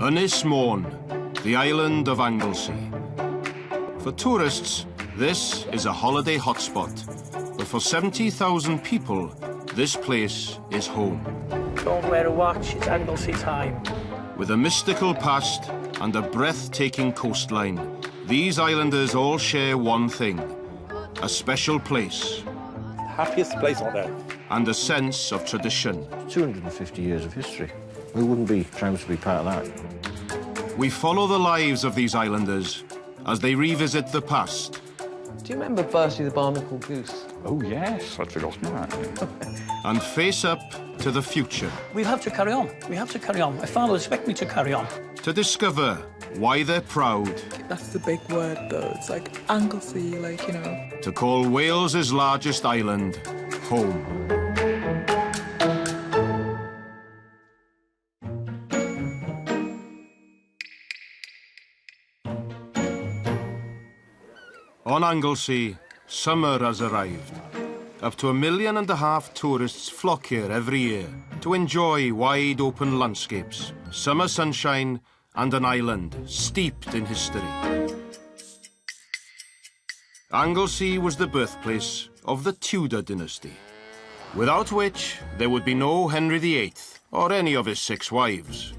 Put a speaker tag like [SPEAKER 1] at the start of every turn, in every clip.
[SPEAKER 1] Ynys Môn, the island of Anglesey. For tourists, this is a holiday hotspot, but for 70,000 people, this place is home.
[SPEAKER 2] Don't wear a watch, it's Anglesey time.
[SPEAKER 1] With a mystical past and a breathtaking coastline, these islanders all share one thing, a special place.
[SPEAKER 3] Happiest place on earth.
[SPEAKER 1] And a sense of tradition.
[SPEAKER 4] 250 years of history. Who wouldn't be proud to be part of that?
[SPEAKER 1] We follow the lives of these islanders as they revisit the past.
[SPEAKER 5] Do you remember Bertie the Barnacle Goose?
[SPEAKER 3] Oh, yes, I'd forgotten that.
[SPEAKER 1] And face up to the future.
[SPEAKER 2] We have to carry on. We have to carry on. My father expects me to carry on.
[SPEAKER 1] To discover why they're proud.
[SPEAKER 6] That's the big word, though. It's like Anglesey, like, you know.
[SPEAKER 1] To call Wales's largest island home. On Anglesey, summer has arrived. Up to 1.5 million tourists flock here every year to enjoy wide-open landscapes, summer sunshine, and an island steeped in history. Anglesey was the birthplace of the Tudor dynasty, without which there would be no Henry VIII or any of his 6 wives.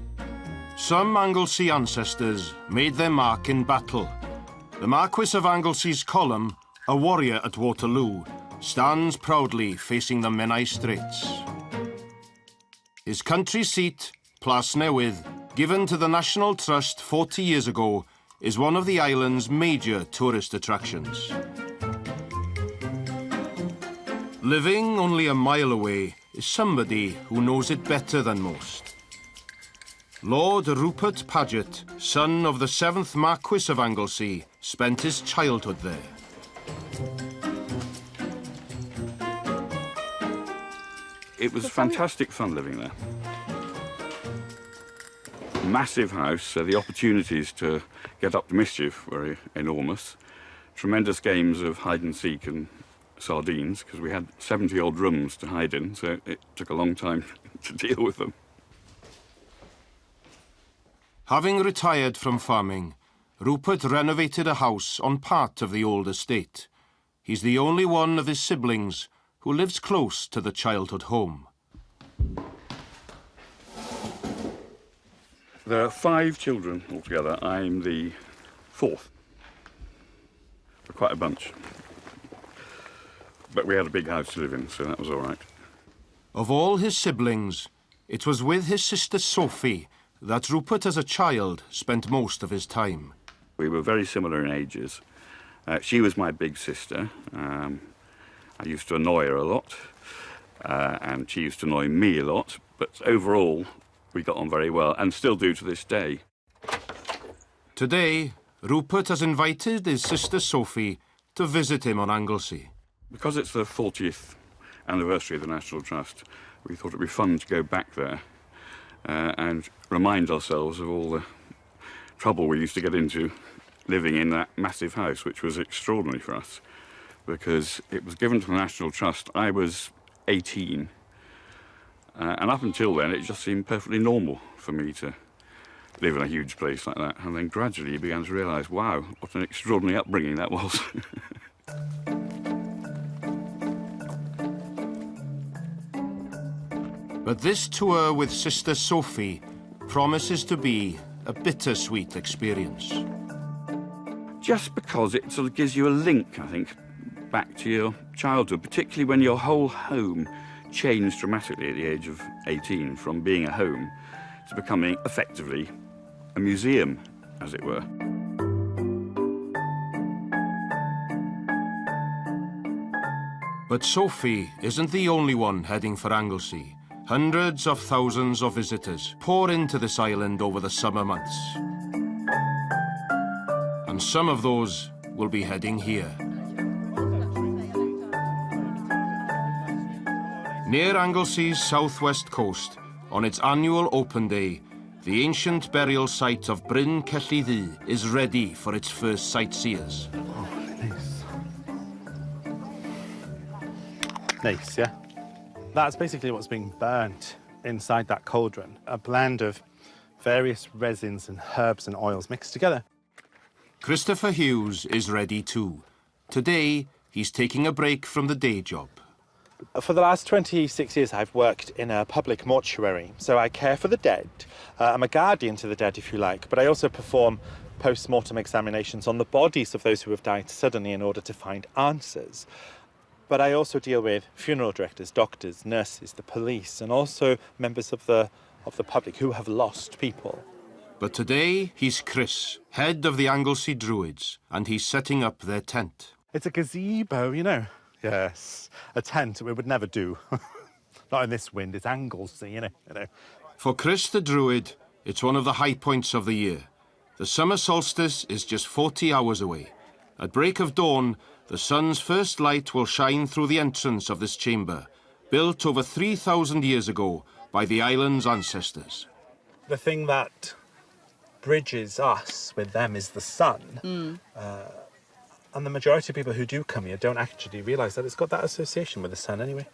[SPEAKER 1] Some Anglesey ancestors made their mark in battle. The Marquess of Anglesey's column, a warrior at Waterloo, stands proudly facing the Menai Straits. His country seat, Plas Newydd, given to the National Trust 40 years ago, is one of the island's major tourist attractions. Living only a mile away is somebody who knows it better than most. Lord Rupert Paget, son of the 7th Marquess of Anglesey, spent his childhood there.
[SPEAKER 7] It was fantastic fun living there. Massive house, so the opportunities to get up to mischief were enormous. Tremendous games of hide and seek and sardines, because we had 70-odd rooms to hide in, so it took a long time to deal with them.
[SPEAKER 1] Having retired from farming, Rupert renovated a house on part of the old estate. He's the only one of his siblings who lives close to the childhood home.
[SPEAKER 7] There are 5 children altogether. I'm the 4th. We're quite a bunch. But we had a big house to live in, so that was all right.
[SPEAKER 1] Of all his siblings, it was with his sister Sophie that Rupert as a child spent most of his time.
[SPEAKER 7] We were very similar in ages. She was my big sister. I used to annoy her a lot, and she used to annoy me a lot, but overall we got on very well, and still do to this day.
[SPEAKER 1] Today, Rupert has invited his sister Sophie to visit him on Anglesey.
[SPEAKER 7] Because it's the 40th anniversary of the National Trust, we thought it'd be fun to go back there and remind ourselves of all the trouble we used to get into living in that massive house, which was extraordinary for us, because it was given to the National Trust. I was 18, and up until then it just seemed perfectly normal for me to live in a huge place like that, and then gradually you began to realise, wow, what an extraordinary upbringing that was.
[SPEAKER 1] But this tour with Sister Sophie promises to be a bittersweet experience.
[SPEAKER 7] Just because it sort of gives you a link, I think, back to your childhood, particularly when your whole home changed dramatically at the age of 18, from being a home to becoming effectively a museum, as it were.
[SPEAKER 1] But Sophie isn't the only one heading for Anglesey. Hundreds of thousands of visitors pour into this island over the summer months. And some of those will be heading here. Near Anglesey's southwest coast, on its annual open day, the ancient burial site of Bryn Celli Ddu is ready for its first sightseers.
[SPEAKER 3] Oh, nice. Nice, yeah? That's basically what's being burnt inside that cauldron. A blend of various resins and herbs and oils mixed together.
[SPEAKER 1] Christopher Hughes is ready too. Today, he's taking a break from the day job.
[SPEAKER 3] For the last 26 years, I've worked in a public mortuary, so I care for the dead. I'm a guardian to the dead, if you like, but I also perform post-mortem examinations on the bodies of those who have died suddenly in order to find answers. But I also deal with funeral directors, doctors, nurses, the police, and also members of the public who have lost people.
[SPEAKER 1] But today, he's Chris, head of the Anglesey Druids, and he's setting up their tent.
[SPEAKER 3] It's a gazebo, you know. Yes, a tent we would never do. Not in this wind, it's Anglesey, you know.
[SPEAKER 1] For Chris the Druid, it's one of the high points of the year. The summer solstice is just 40 hours away. At break of dawn, the sun's first light will shine through the entrance of this chamber, built over 3,000 years ago by the island's ancestors.
[SPEAKER 3] The thing that bridges us with them is the sun. And the majority of people who do come here don't actually realise that it's got that association with the sun anyway.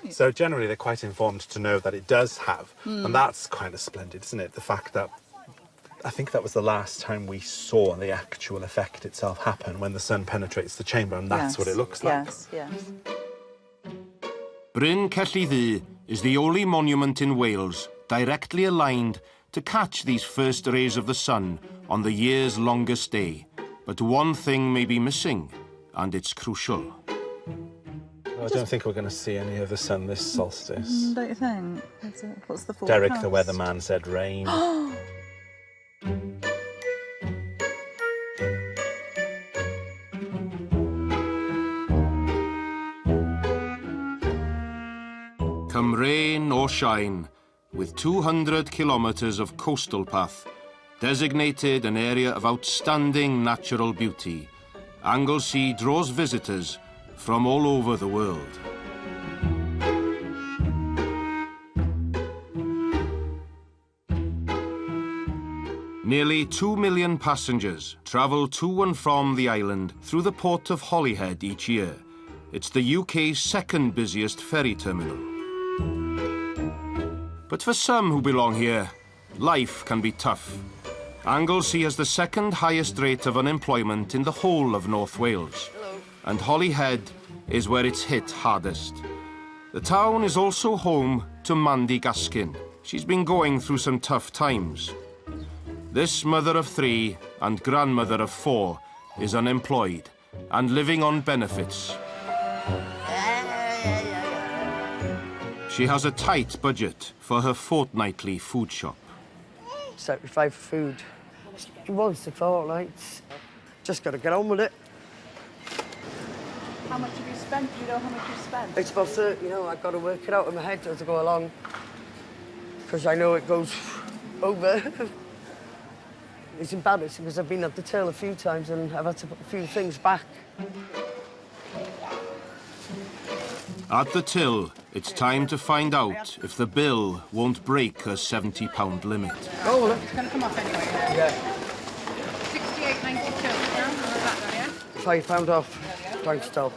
[SPEAKER 3] So generally they're quite informed to know that it does have. And that's kind of splendid, isn't it? The fact that I think that was the last time we saw the actual effect itself happen, when the sun penetrates the chamber, and that's what it looks like.
[SPEAKER 8] Yes.
[SPEAKER 1] Bryn Celli Ddu is the only monument in Wales directly aligned to catch these first rays of the sun on the year's longest day. But one thing may be missing, and it's crucial.
[SPEAKER 3] I don't think we're going to see any of the sun this solstice.
[SPEAKER 8] Don't you think? What's the forecast?
[SPEAKER 3] Derek the weatherman said rain.
[SPEAKER 1] Come rain or shine, with 200 kilometres of coastal path, designated an area of outstanding natural beauty, Anglesey draws visitors from all over the world. Nearly 2 million passengers travel to and from the island through the port of Holyhead each year. It's the UK's second busiest ferry terminal. But for some who belong here, life can be tough. Anglesey has the second highest rate of unemployment in the whole of North Wales. And Holyhead is where it's hit hardest. The town is also home to Mandy Gaskin. She's been going through some tough times. This mother of 3 and grandmother of 4 is unemployed and living on benefits. She has a tight budget for her fortnightly food shop.
[SPEAKER 9] Sacrifice for food. Once a fortnight. Just got to get on with it.
[SPEAKER 8] How much have you spent? Do you know how much you've spent?
[SPEAKER 9] It's about 30, you know, I've got to work it out in my head as I go along. Because I know it goes over. It's embarrassing because I've been at the till a few times and I've had to put a few things back.
[SPEAKER 1] At the till, it's time to find out if the bill won't break her £70 limit.
[SPEAKER 9] Oh, look.
[SPEAKER 8] It's going to come off anyway.
[SPEAKER 9] Yeah.
[SPEAKER 8] 68.92. Yeah? How's that, yeah?
[SPEAKER 9] £5 off. Thanks, Tom.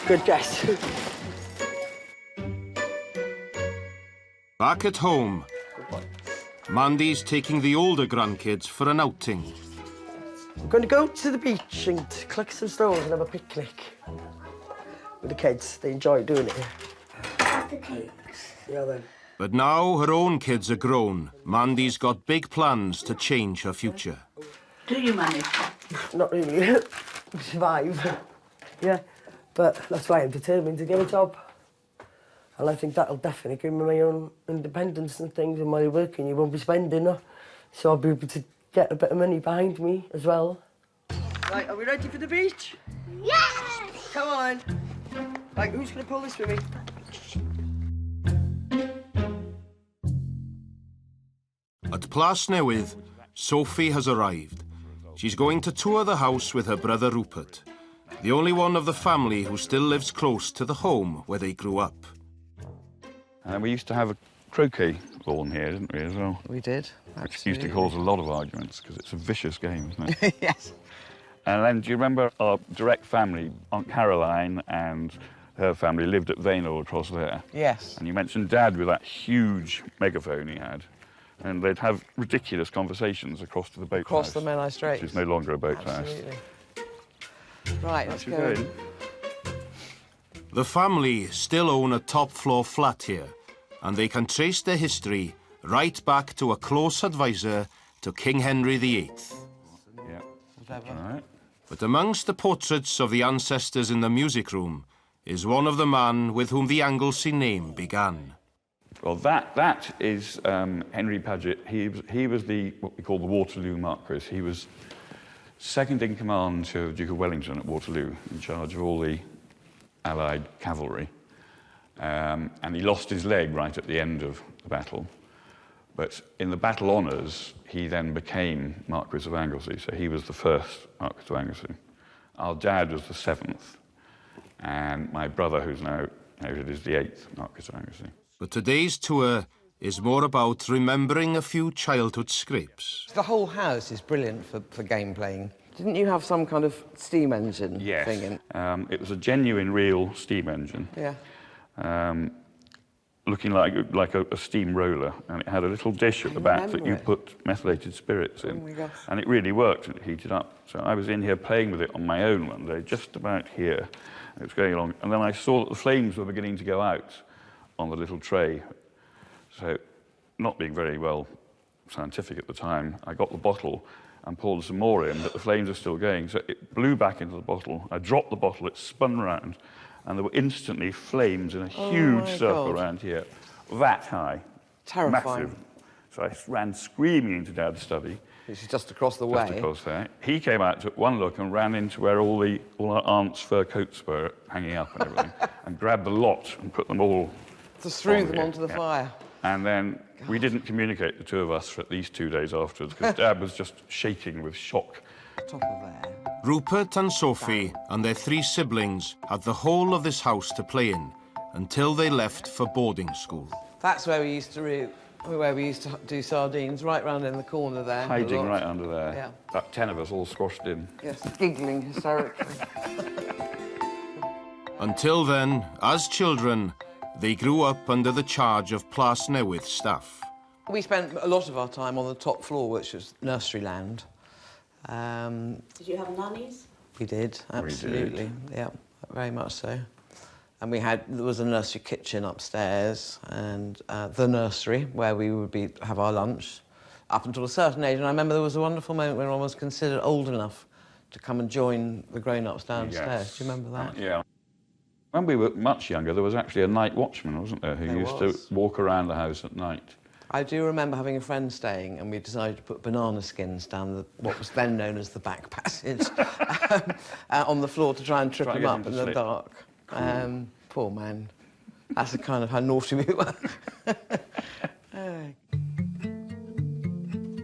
[SPEAKER 9] Good guess.
[SPEAKER 1] Back at home, Mandy's taking the older grandkids for an outing.
[SPEAKER 9] I'm going to go to the beach and collect some stones and have a picnic with the kids. They enjoy doing it. Yeah, then.
[SPEAKER 1] But now her own kids are grown, Mandy's got big plans to change her future.
[SPEAKER 8] Do you manage?
[SPEAKER 9] Not really. Survive. Yeah, but that's why I'm determined to get a job. And I think that'll definitely give me my own independence and things. And while you're working, you won't be spending, so I'll be able to get a bit of money behind me as well. Right, are we ready for the beach?
[SPEAKER 10] Yes!
[SPEAKER 9] Come on. Right, who's going to pull this with me?
[SPEAKER 1] At Plas Newydd, Sophie has arrived. She's going to tour the house with her brother Rupert, the only one of the family who still lives close to the home where they grew up.
[SPEAKER 7] And we used to have a croquet lawn here, didn't we, as well?
[SPEAKER 5] We did.
[SPEAKER 7] Which used to cause a lot of arguments, because it's a vicious game, isn't it?
[SPEAKER 5] Yes.
[SPEAKER 7] And then, do you remember our direct family, Aunt Caroline and her family lived at Vaynor across there.
[SPEAKER 5] Yes.
[SPEAKER 7] And you mentioned Dad with that huge megaphone he had. And they'd have ridiculous conversations across to the boathouse.
[SPEAKER 5] Across the Menai Straits.
[SPEAKER 7] Which is no longer a boathouse.
[SPEAKER 5] Absolutely. Right, let's go in.
[SPEAKER 1] The family still own a top-floor flat here, and they can trace their history right back to a close advisor to King Henry VIII.
[SPEAKER 7] Yeah.
[SPEAKER 5] Whatever.
[SPEAKER 7] All right.
[SPEAKER 1] But amongst the portraits of the ancestors in the music room is one of the man with whom the Anglesey name began.
[SPEAKER 7] Well, that is Henry Paget. He was what we call the Waterloo Marquess. He was second in command to the Duke of Wellington at Waterloo, in charge of all the Allied cavalry. And he lost his leg right at the end of the battle. But in the battle honours, he then became Marquess of Anglesey, so he was the first Marquess of Anglesey. Our dad was the 7th, and my brother, who's now noted, is the 8th Marquess of Anglesey.
[SPEAKER 1] But today's tour is more about remembering a few childhood scrapes.
[SPEAKER 5] The whole house is brilliant for game playing. Didn't you have some kind of steam engine thing in?
[SPEAKER 7] It was a genuine, real steam engine.
[SPEAKER 5] Yeah.
[SPEAKER 7] Looking like a steam roller, and it had a little dish at the back that you put methylated spirits in.
[SPEAKER 5] Oh my gosh.
[SPEAKER 7] And it really worked, and it heated up. So I was in here playing with it on my own one day, just about here. It was going along, and then I saw that the flames were beginning to go out on the little tray. So, not being very well scientific at the time, I got the bottle and poured some more in, but the flames were still going. So it blew back into the bottle. I dropped the bottle, it spun round, and there were instantly flames in a huge circle around here, that high.
[SPEAKER 5] Terrifying.
[SPEAKER 7] Massive. So I ran screaming into Dad's study.
[SPEAKER 5] Which is just across the way.
[SPEAKER 7] Just across there. He came out, took one look, and ran into where all our aunt's fur coats were hanging up and everything, and grabbed the lot and put them all.
[SPEAKER 5] Just threw them onto the fire.
[SPEAKER 7] And then we didn't communicate, the two of us, for at least 2 days afterwards, because Dad was just shaking with shock.
[SPEAKER 5] Top of there.
[SPEAKER 1] Rupert and Sophie and their 3 siblings had the whole of this house to play in until they left for boarding school.
[SPEAKER 5] That's where we used to do sardines, right round in the corner there.
[SPEAKER 7] Hiding right under there.
[SPEAKER 5] Yeah.
[SPEAKER 7] About 10 of us all squashed in.
[SPEAKER 5] Yes, giggling hysterically.
[SPEAKER 1] Until then, as children, they grew up under the charge of Plas Newydd staff.
[SPEAKER 5] We spent a lot of our time on the top floor, which was nursery land.
[SPEAKER 8] Did you have nannies?
[SPEAKER 5] We did, absolutely.
[SPEAKER 7] We did.
[SPEAKER 5] Yeah, very much so. And there was a nursery kitchen upstairs and the nursery where we would have our lunch up until a certain age. And I remember there was a wonderful moment when I was considered old enough to come and join the grown-ups downstairs.
[SPEAKER 7] Yes.
[SPEAKER 5] Do you remember that?
[SPEAKER 7] Yeah. When we were much younger, there was actually a night watchman, wasn't there, who used to walk around the house at night.
[SPEAKER 5] I do remember having a friend staying, and we decided to put banana skins down what was then known as the back passage on the floor to try and trip him up in the dark.
[SPEAKER 7] Cool.
[SPEAKER 5] Poor man. That's the kind of how naughty we were.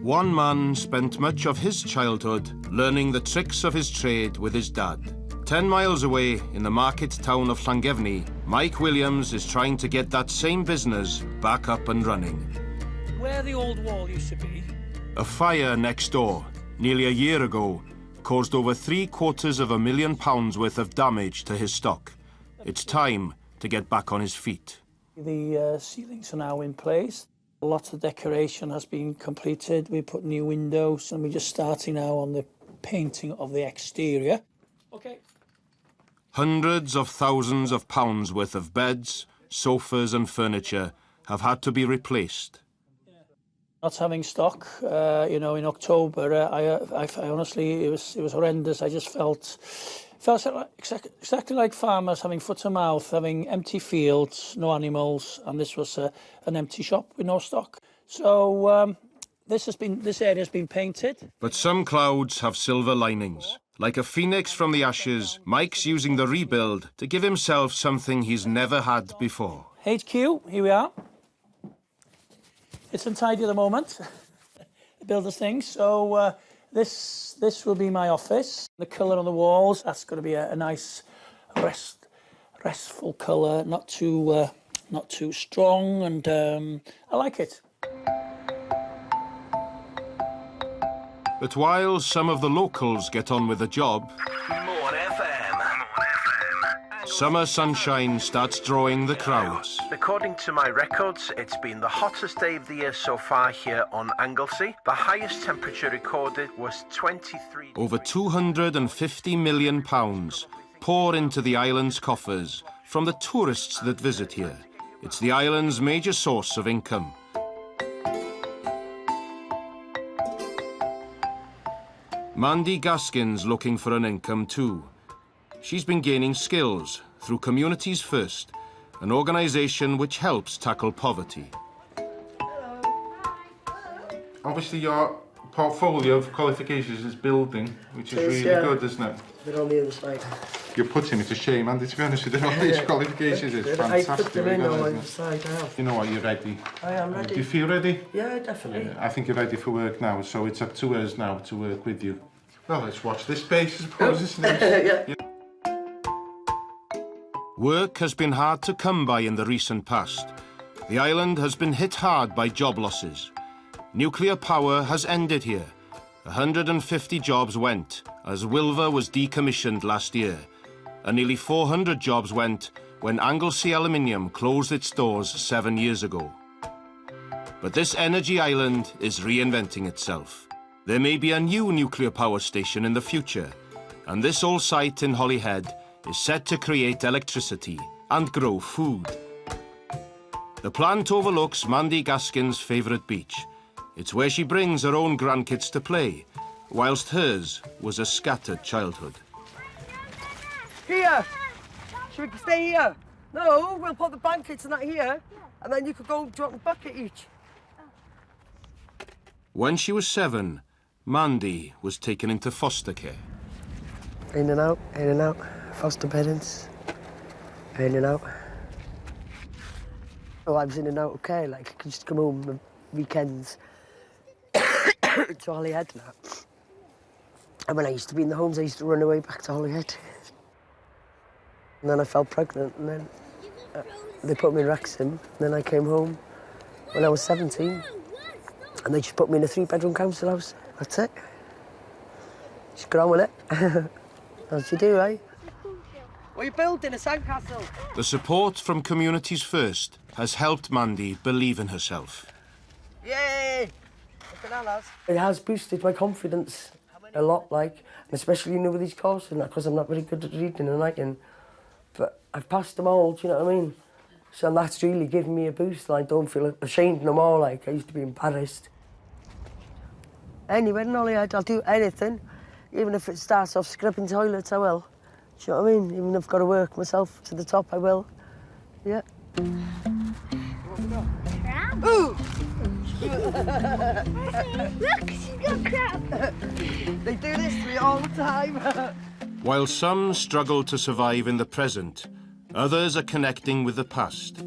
[SPEAKER 1] One man spent much of his childhood learning the tricks of his trade with his dad. 10 miles away in the market town of Llangefni, Mike Williams is trying to get that same business back up and running.
[SPEAKER 2] Where the old wall used to be.
[SPEAKER 1] A fire next door, nearly a year ago, caused over £750,000 worth of damage to his stock. It's time to get back on his feet.
[SPEAKER 2] The ceilings are now in place. A lot of decoration has been completed. We put new windows and we're just starting now on the painting of the exterior. Okay.
[SPEAKER 1] Hundreds of thousands of pounds worth of beds, sofas and furniture have had to be replaced.
[SPEAKER 2] Not having stock, in October, I honestly, it was horrendous. I just felt exactly like farmers having foot and mouth, having empty fields, no animals, and this was an empty shop with no stock. So this area has been painted.
[SPEAKER 1] But some clouds have silver linings. Like a phoenix from the ashes, Mike's using the rebuild to give himself something he's never had before.
[SPEAKER 2] HQ, here we are. It's untidy at the moment, the builder's thing. So this will be my office. The colour on the walls, that's going to be a nice restful colour, not too strong, and I like it.
[SPEAKER 1] But while some of the locals get on with the job, summer sunshine starts drawing the crowds.
[SPEAKER 10] According to my records, it's been the hottest day of the year so far here on Anglesey. The highest temperature recorded was 23.
[SPEAKER 1] Over £250 million pour into the island's coffers from the tourists that visit here. It's the island's major source of income. Mandy Gaskin's looking for an income too. She's been gaining skills through Communities First, an organisation which helps tackle poverty.
[SPEAKER 11] Obviously your portfolio of qualifications is building, which is really good, isn't it?
[SPEAKER 9] They're on the other side.
[SPEAKER 11] You're putting me to shame, Andy, to be honest with you. All these qualifications is fantastic.
[SPEAKER 9] I put them in on the side, I have.
[SPEAKER 11] You know what, you're ready.
[SPEAKER 9] I am ready.
[SPEAKER 11] Do you feel ready?
[SPEAKER 9] Yeah, definitely.
[SPEAKER 11] I think you're ready for work now, so it's up to us now to work with you. Well, let's watch this space, I suppose, isn't it?
[SPEAKER 9] Yeah.
[SPEAKER 1] Work has been hard to come by in the recent past. The island has been hit hard by job losses. Nuclear power has ended here. 150 jobs went as Wilver was decommissioned last year, and nearly 400 jobs went when Anglesey Aluminium closed its doors 7 years ago. But this energy island is reinventing itself. There may be a new nuclear power station in the future, and this old site in Holyhead is set to create electricity and grow food. The plant overlooks Mandy Gaskin's favourite beach. It's where she brings her own grandkids to play, whilst hers was a scattered childhood.
[SPEAKER 9] Here! Should we stay here? No, we'll put the blankets and that here, and then you could go drop a bucket each.
[SPEAKER 1] When she was 7, Mandy was taken into foster care.
[SPEAKER 9] In and out, foster parents, in and out. Oh, I was in and out of care, like I could just come home on weekends to Holyhead now. And when I used to be in the homes, I used to run away back to Holyhead. And then I fell pregnant, and then they put me in Wrexham, and then I came home when I was 17, and they just put me in a 3-bedroom council house. That's it. Just get on with it. As you do, eh? What are you building, a sandcastle?
[SPEAKER 1] The support from Communities First has helped Mandy believe in herself.
[SPEAKER 9] Yay! It has boosted my confidence a lot, like, especially, you know, with these courses and that, because I'm not very good at reading and writing. But I've passed them all, do you know what I mean? So that's really given me a boost. I don't feel ashamed no more, like I used to be embarrassed. Anyway, in Holyhead, I'll do anything. Even if it starts off scrubbing toilets, I will. Do you know what I mean? Even if I've got to work myself to the top, I will. Yeah.
[SPEAKER 12] Crab? Ooh! Look, she's got crab!
[SPEAKER 9] They do this to me all the time.
[SPEAKER 1] While some struggle to survive in the present, others are connecting with the past.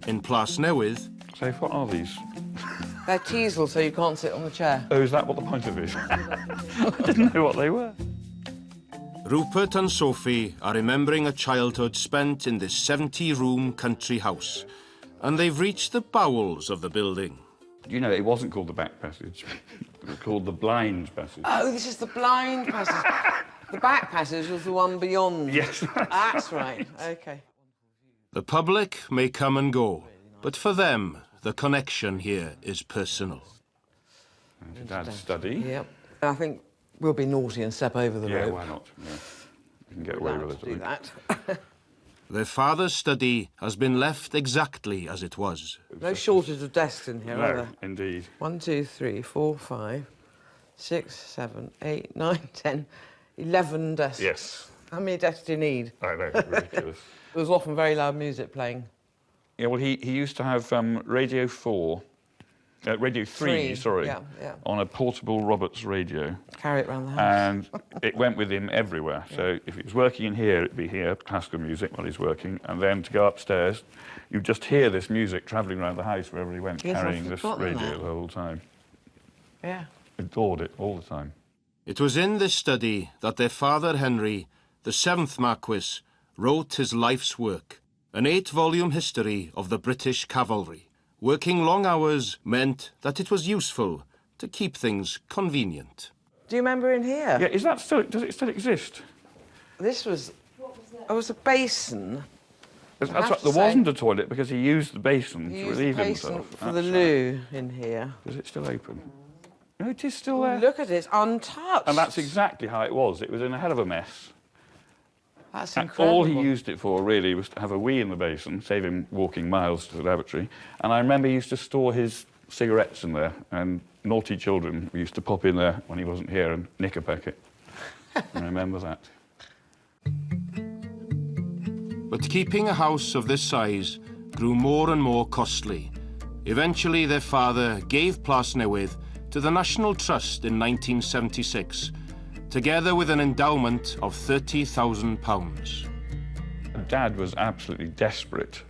[SPEAKER 1] In Plas Newydd...
[SPEAKER 7] So what are these?
[SPEAKER 5] They're teasel, so you can't sit on the chair.
[SPEAKER 7] Oh, is that what the point of it is? I didn't know what they were.
[SPEAKER 1] Rupert and Sophie are remembering a childhood spent in this 70-room country house, and they've reached the bowels of the building.
[SPEAKER 7] You know, it wasn't called the back passage. It was called the blind passage.
[SPEAKER 5] Oh, this is the blind passage. The back passage was the one beyond.
[SPEAKER 7] Yes.
[SPEAKER 5] That's right. OK.
[SPEAKER 1] The public may come and go, but for them, the connection here is personal.
[SPEAKER 7] And your dad's study.
[SPEAKER 5] Yep. I think we'll be naughty and step over the rope.
[SPEAKER 7] Yeah, why not? Yeah. You can get away with it.
[SPEAKER 5] Do that.
[SPEAKER 1] Their father's study has been left exactly as it was.
[SPEAKER 5] No shortage of desks in here, are
[SPEAKER 7] No,
[SPEAKER 5] there?
[SPEAKER 7] indeed.
[SPEAKER 5] 1, 2, 3, 4, 5, 6, 7, 8, 9, 10, 11 desks.
[SPEAKER 7] Yes.
[SPEAKER 5] How many desks do you need?
[SPEAKER 7] I know, ridiculous.
[SPEAKER 5] There was often very loud music playing.
[SPEAKER 7] Yeah, well, he used to have Radio 4, Radio 3, sorry,
[SPEAKER 5] yeah.
[SPEAKER 7] on a portable Roberts radio.
[SPEAKER 5] Carry it around the house.
[SPEAKER 7] And it went with him everywhere. Yeah. So if he was working in here, it'd be here, classical music while he's working, and then to go upstairs, you'd just hear this music travelling around the house wherever he went,
[SPEAKER 5] yes,
[SPEAKER 7] carrying this radio the whole time.
[SPEAKER 5] Yeah.
[SPEAKER 7] Adored it all the time.
[SPEAKER 1] It was in this study that their father Henry, the 7th Marquess, wrote his life's work, an 8-volume history of the British cavalry. Working long hours meant that it was useful to keep things convenient.
[SPEAKER 5] Do you remember in here?
[SPEAKER 7] Yeah, is that still, does it still exist?
[SPEAKER 5] This was Oh, it was a basin.
[SPEAKER 7] That's right. There wasn't a toilet because he used the basin to relieve himself.
[SPEAKER 5] For the loo in here.
[SPEAKER 7] Is it still open? No, it is still there.
[SPEAKER 5] Look at it, untouched.
[SPEAKER 7] And that's exactly how it was. It was in a hell of a mess.
[SPEAKER 5] That's
[SPEAKER 7] and
[SPEAKER 5] incredible.
[SPEAKER 7] all he used it for, really, was to have a wee in the basin, save him walking miles to the lavatory. And I remember he used to store his cigarettes in there, and naughty children used to pop in there when he wasn't here and nick a packet. I remember that.
[SPEAKER 1] But keeping a house of this size grew more and more costly. Eventually, their father gave Plas Newydd to the National Trust in 1976, together with an endowment of £30,000.
[SPEAKER 7] Dad was absolutely desperate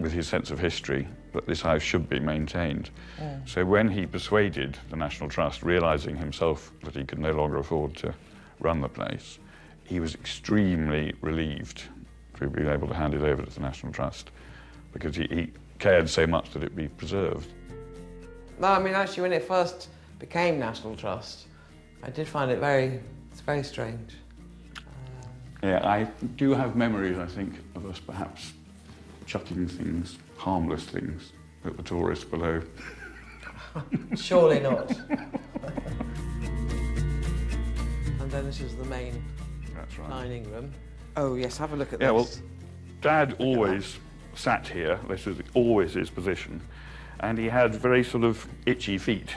[SPEAKER 7] with his sense of history that this house should be maintained. Yeah. So when he persuaded the National Trust, realising himself that he could no longer afford to run the place, he was extremely relieved to be able to hand it over to the National Trust, because he cared so much that it be preserved.
[SPEAKER 5] No, I mean, actually, when it first became National Trust, I did find it it's very strange.
[SPEAKER 7] Yeah, I do have memories, I think, of us perhaps chucking things, harmless things, at the tourists below.
[SPEAKER 5] Surely not. And then this is the main dining room. Oh, yes, have a look at this.
[SPEAKER 7] Yeah, well, Dad always sat here. This was always his position. And he had very sort of itchy feet.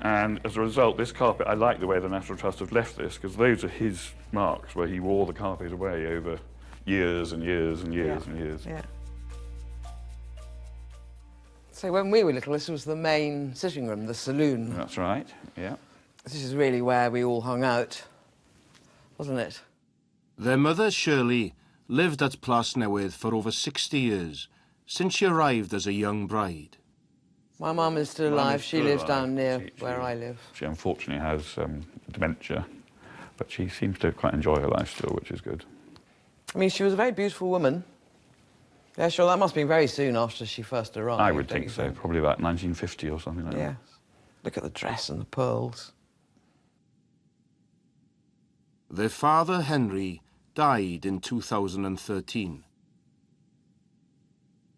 [SPEAKER 7] And as a result, this carpet, I like the way the National Trust have left this, because those are his marks, where he wore the carpet away over years and years and years and years.
[SPEAKER 5] Yeah. So when we were little, this was the main sitting room, the saloon.
[SPEAKER 7] That's right, yeah.
[SPEAKER 5] This is really where we all hung out, wasn't it?
[SPEAKER 1] Their mother, Shirley, lived at Plas Newydd for over 60 years, since she arrived as a young bride.
[SPEAKER 5] My mum is still alive. She lives down near where I live.
[SPEAKER 7] She unfortunately has dementia, but she seems to quite enjoy her life still, which is good.
[SPEAKER 5] I mean, she was a very beautiful woman. Yeah, sure, that must have been very soon after she first arrived.
[SPEAKER 7] I would think so, probably about 1950 or something like that.
[SPEAKER 5] Yes. Look at the dress and the pearls.
[SPEAKER 1] Their father, Henry, died in 2013.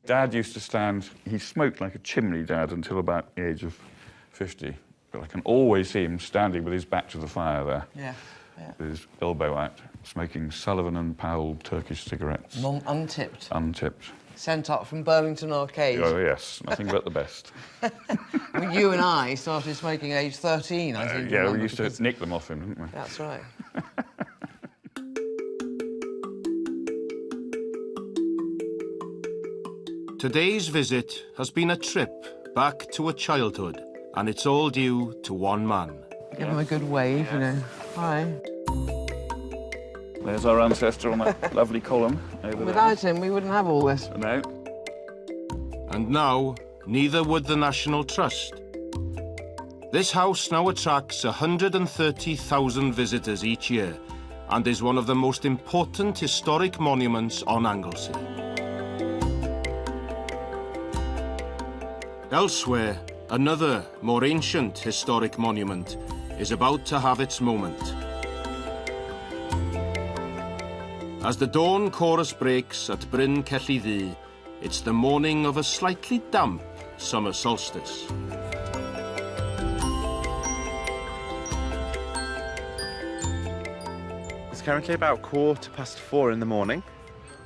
[SPEAKER 7] Dad used to stand, he smoked like a chimney, Dad, until about the age of 50. But I can always see him standing with his back to the fire there.
[SPEAKER 5] Yeah.
[SPEAKER 7] With his elbow out, smoking Sullivan and Powell Turkish cigarettes.
[SPEAKER 5] Untipped.
[SPEAKER 7] Untipped.
[SPEAKER 5] Sent up from Burlington Arcade.
[SPEAKER 7] Oh, yes, nothing but the best.
[SPEAKER 5] I mean, you and I started smoking at age 13, I think.
[SPEAKER 7] Yeah, we used to nick them off him, didn't we?
[SPEAKER 5] That's right.
[SPEAKER 1] Today's visit has been a trip back to a childhood, and it's all due to one man.
[SPEAKER 5] Give him a good wave, you know. Hi.
[SPEAKER 7] There's our ancestor on that lovely column over there.
[SPEAKER 5] Without him, we wouldn't have all this.
[SPEAKER 7] No.
[SPEAKER 1] And now, neither would the National Trust. This house now attracts 130,000 visitors each year and is one of the most important historic monuments on Anglesey. Elsewhere, another, more ancient historic monument is about to have its moment. As the dawn chorus breaks at Bryn Celli Ddu, it's the morning of a slightly damp summer solstice.
[SPEAKER 3] It's currently about 4:15 in the morning,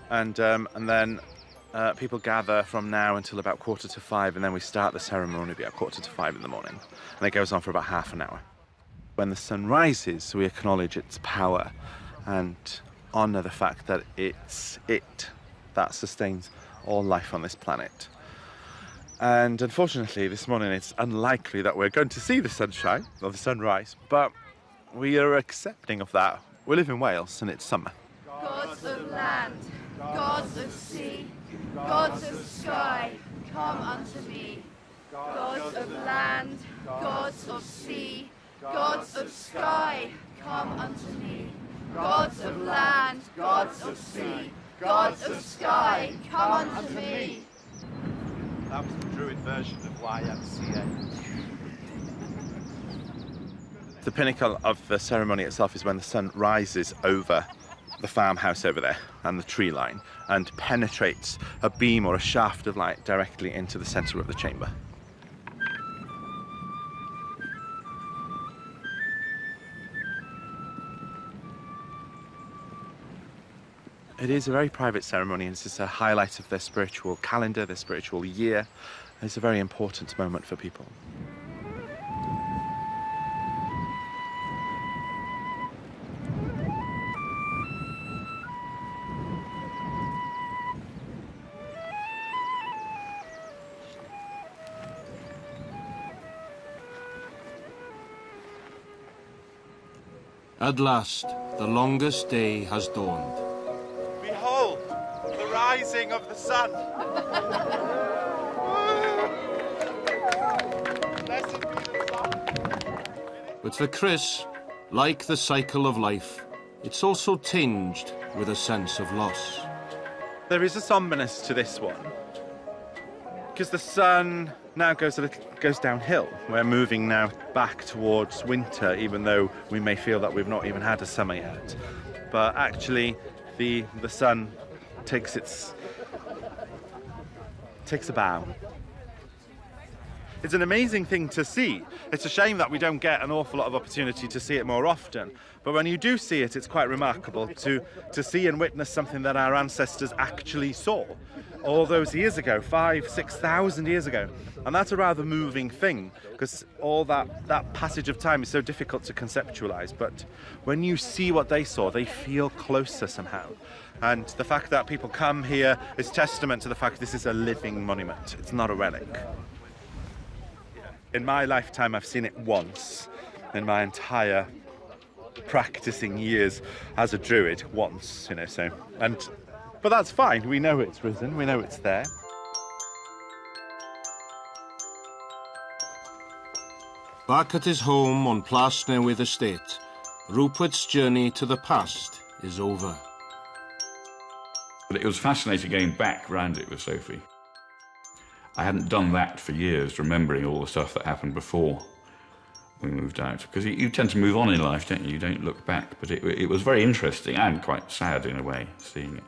[SPEAKER 3] and then people gather from now until about 4:45, and then we start the ceremony about 4:45 in the morning, and it goes on for about half an hour. When the sun rises, we acknowledge its power and honour the fact that it's it that sustains all life on this planet. And unfortunately, this morning it's unlikely that we're going to see the sunshine or the sunrise, but we are accepting of that. We live in Wales and it's summer.
[SPEAKER 12] Gods of land, gods of sea, gods of sky, come unto me. Gods of land, gods of sea, gods of sky, come unto me. Gods of land, gods of sea, gods of sky, come unto me.
[SPEAKER 3] That was the Druid version of YMCA. The pinnacle of the ceremony itself is when the sun rises over the farmhouse over there and the tree line and penetrates a beam or a shaft of light directly into the centre of the chamber. It is a very private ceremony, and it's a highlight of their spiritual calendar, their spiritual year. It's a very important moment for people.
[SPEAKER 1] At last, the longest day has dawned.
[SPEAKER 3] Behold, the rising of the sun. Blessed be the sun.
[SPEAKER 1] But for Chris, like the cycle of life, it's also tinged with a sense of loss.
[SPEAKER 3] There is a somberness to this one, because the sun now goes downhill. We're moving now back towards winter, even though we may feel that we've not even had a summer yet. But actually, the sun takes a bow. It's an amazing thing to see. It's a shame that we don't get an awful lot of opportunity to see it more often. But when you do see it, it's quite remarkable to see and witness something that our ancestors actually saw all those years ago, 5,000 to 6,000 years ago. And that's a rather moving thing, because all that passage of time is so difficult to conceptualize. But when you see what they saw, they feel closer somehow. And the fact that people come here is testament to the fact this is a living monument. It's not a relic. In my lifetime, I've seen it once. In my entire practicing years as a Druid, once, you know, so... But that's fine, we know it's risen, we know it's there.
[SPEAKER 1] Back at his home on Plas Newydd estate, Rupert's journey to the past is over.
[SPEAKER 7] But it was fascinating going back round it with Sophie. I hadn't done that for years, remembering all the stuff that happened before we moved out. Because you tend to move on in life, don't you? You don't look back. But it was very interesting and quite sad in a way, seeing it.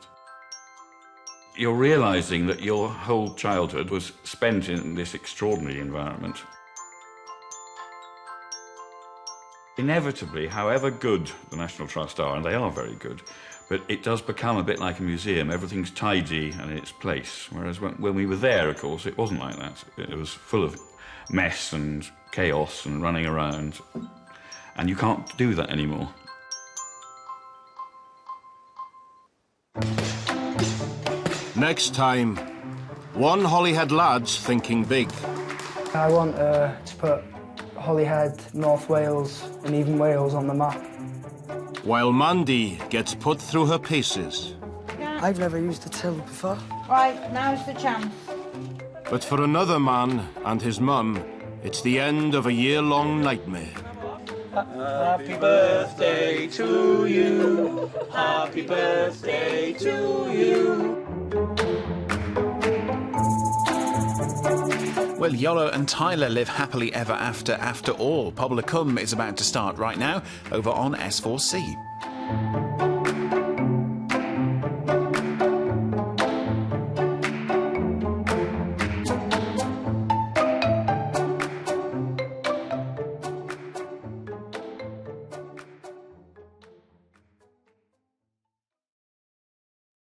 [SPEAKER 7] You're realising that your whole childhood was spent in this extraordinary environment. Inevitably, however good the National Trust are, and they are very good, but it does become a bit like a museum. Everything's tidy and in its place. Whereas when we were there, of course, it wasn't like that. It was full of mess and chaos and running around. And you can't do that anymore.
[SPEAKER 1] Next time, one Holyhead lad's thinking big.
[SPEAKER 13] I want to put Holyhead, North Wales and even Wales on the map.
[SPEAKER 1] While Mandy gets put through her paces.
[SPEAKER 9] I've never used a till before.
[SPEAKER 8] Right, now's the chance.
[SPEAKER 1] But for another man and his mum, it's the end of a year-long nightmare.
[SPEAKER 2] Happy birthday to you. Happy birthday to you.
[SPEAKER 14] Well, Iolo and Tyler live happily ever after all. Pobl y Cwm is about to start right now over on S4C.